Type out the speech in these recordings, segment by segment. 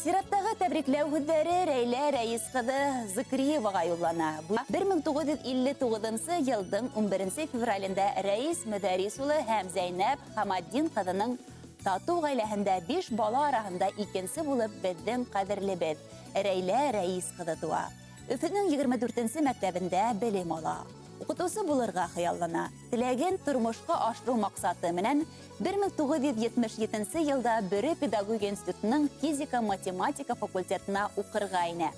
Сираттағы тәбрикләү һүҙҙәре Рәйлә Рәис ҡыҙы Зкриеваға юллана. 1959 йылдың 11 февралендә Рәис Мөҙәрис улы һәм Зәйнәб Хаматдин ҡыҙының татыу ғаиләһендә 5 бала араһында икенсе булып беҙҙең ҡаҙерлебеҙ Рәйлә Рәис ҡыҙы тыуа. Өфөнөң 24 мәктәбендә белем ала. Уҡытыусы булырға хыяллана. Теләген тормошҡа ашырыу маҡсаты менән 1977 йылда Бер-бер педагогия институтының физика-математика факультетына уҡырға инә.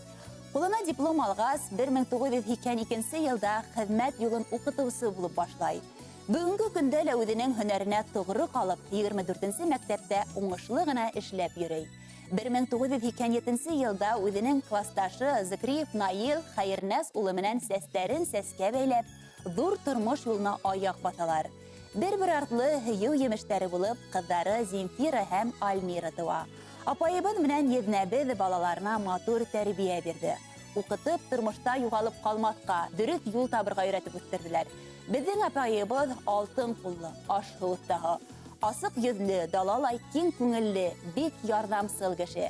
Ҡулына диплом алғас, 1982 йылда хеҙмәт юлын уҡытыусы булып башлай. Бөгөнгө көндә лә үҙенең һөнәренә тоғро ҡалып, 24 мәктәптә уңышлы ғына эшләп йөрөй. 1987 йылда үҙенең классташы Зкриев Наил Хәернас улы менән сәстәрен сәскә бәйләп, ҙур тормош юлына аяҡ баҫалар. Бер-бер артлы һөйөү емештәре булып, ҡыҙҙары Земфира һәм Альмира тыуа. Апайыбыҙ менән еҙнәбеҙ балаларына матур тәрбиә бирҙе. Уҡытып, тормошта юғалып ҡалмаҫҡа, дөрөҫ юл табырға өйрәтеп үҫтерҙеләр. Беҙҙең апайыбыҙ алтын ҡуллы, аш-һыу оҫтаһы. Асыҡ йөҙлө, далалай киң күңелле, бик ярҙамсыл кеше.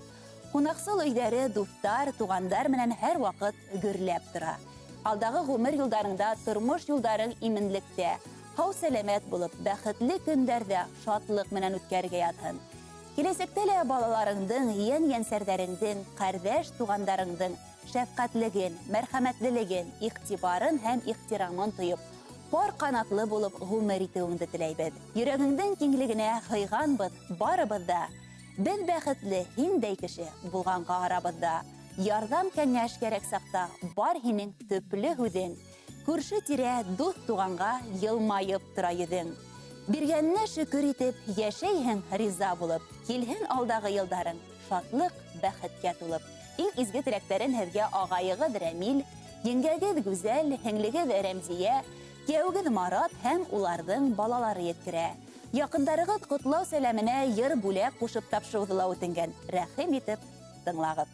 Ҡунаҡсыл өйҙәре, дуҫтар, туғандар менән һәр ваҡыт гөрләп тора. Алдағы ғүмер юлдарында тормош юлдарың именлектә, һау-сәләмәт булып, бәхетле көндәрҙә шатлыҡ менән үткәргә ятһын. Киләсәктә лә балаларыңдың, йән-йәнсәрҙәреңдең, ҡәрҙәш туғандарыңдың шәфҡәтлеген, мәрхәмәтлелеген, иғтибарын һәм ихтирамын тойоп, пар ҡанатлы булып ғүмер итеүеңде теләйбеҙ. Йөрәгеңдең киңлегенә һыйғанбыҙ барыбыҙҙа. Беҙ бәхетле һиндәй кеше булғанға арабыҙҙа. Ярҙам кәңәш кәрәк саҡта бар һинең төплө һүҙең. Күрше тирә дуҫ туғанға йылмайып тора йөҙөң. Биргәненә шөкөр итеп, йәшәйһең риза булып. Килһен алдағы йылдарың шатлыҡ, бәхеткә тулып. Иң изге теләктәрен һеҙгә ағайығыҙ Рәмил, еңгәгеҙ Гүзәл, һеңлегеҙ Рәмзиә, кәүгеҙ Марат һәм уларҙың балалары еткерә. Яҡындарығыҙ ҡотлау сәләменә йыр бүләк ҡушып тапшырыуҙы ла үтенгән. Рәхим итеп тыңлағыҙ.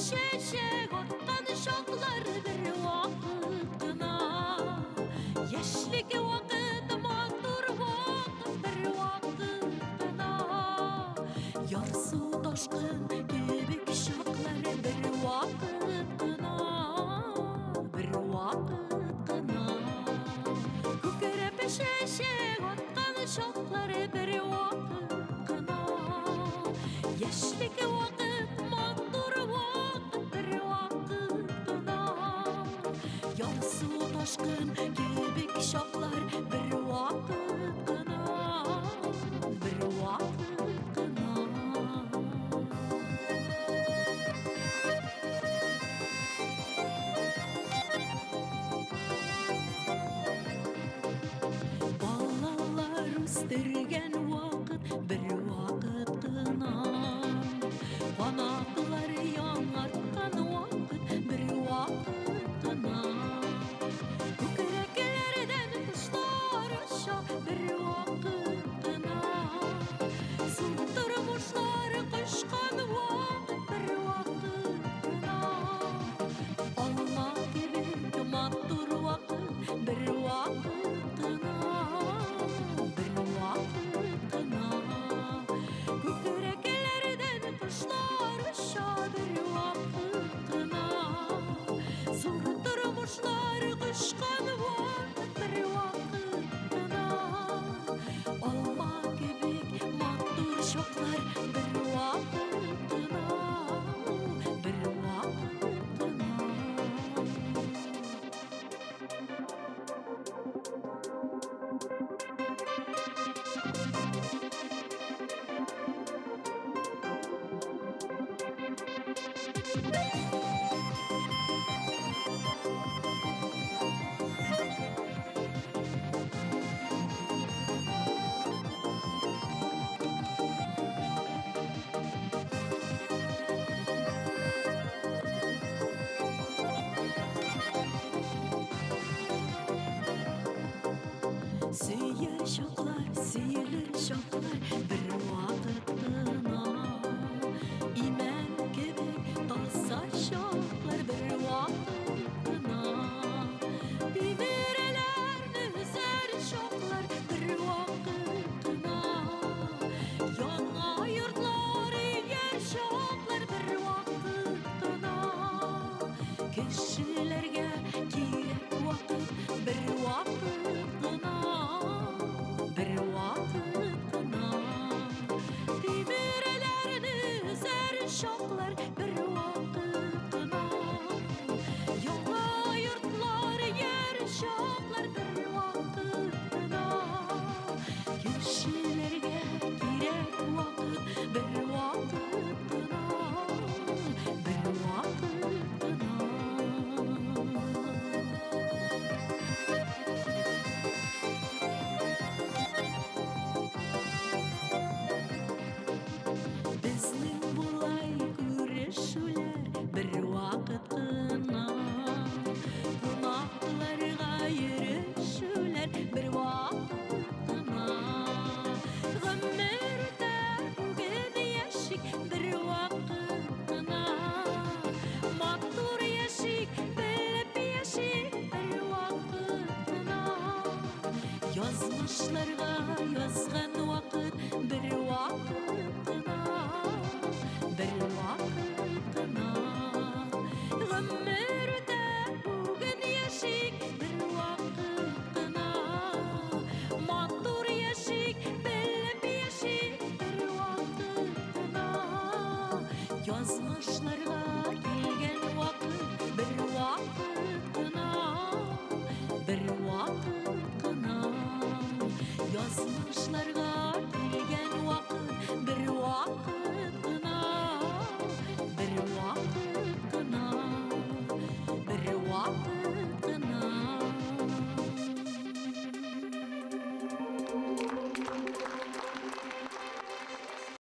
Шәшәк атҡан шаҡлар бер ваҡыт ҡына. Йәшлек ваҡыт, матур ваҡыт, бер ваҡыт ҡына. Ярсу ташҡын кебек шаҡлар бер ваҡыт ҡына, бер ваҡыт ҡына. Күкрәп шәшәк атҡан шаҡлар бер ваҡыт ҡына. Йәшлек ваҡыт, Ташҡын кебек шаҡлар бер ваҡыт ҡына, бер ваҡыт ҡына. Балалар үстергән ваҡыт бер ваҡыт ҡына. Ҡанатлар яңартҡан ваҡыт бер ваҡыт ҡына. Бер ваҡыт ҡына, бер ваҡыт ҡына. шоқлар бір уақыт қына. Биберелерді үзер шоқлар бір уақыт қына. Яңа йортлар егер шоқлар бір уақыт қына. Кешеләргә кирәк вакыт бер вакыт кына. Бер вакыт кына. Тимерләрне үзәр шоклар бер вакыт кына. Яңа йортлар яр шоклар бер вакыт кына. Кешеләргә кирәк вакыт бер вакыт кына. Бер вакыт кына. Безнең булай күрешүләр бер вакыт кына. Кунакларга йөрешүләр бер вакыт кына. Гомер үтә бүген яшик бер вакыт кына. Матур яшик белеп яшик бер вакыт кына. Язмышларга язган вакыт бер вакыт кына. Бер вакыт кына. Гомер үтә бүген яшик бер вакыт кына. Матур яшик белеп яшик бер вакыт кына. Язмышларга килгән вакыт бер вакыт кына. Бер вакыт кына. Язмышларга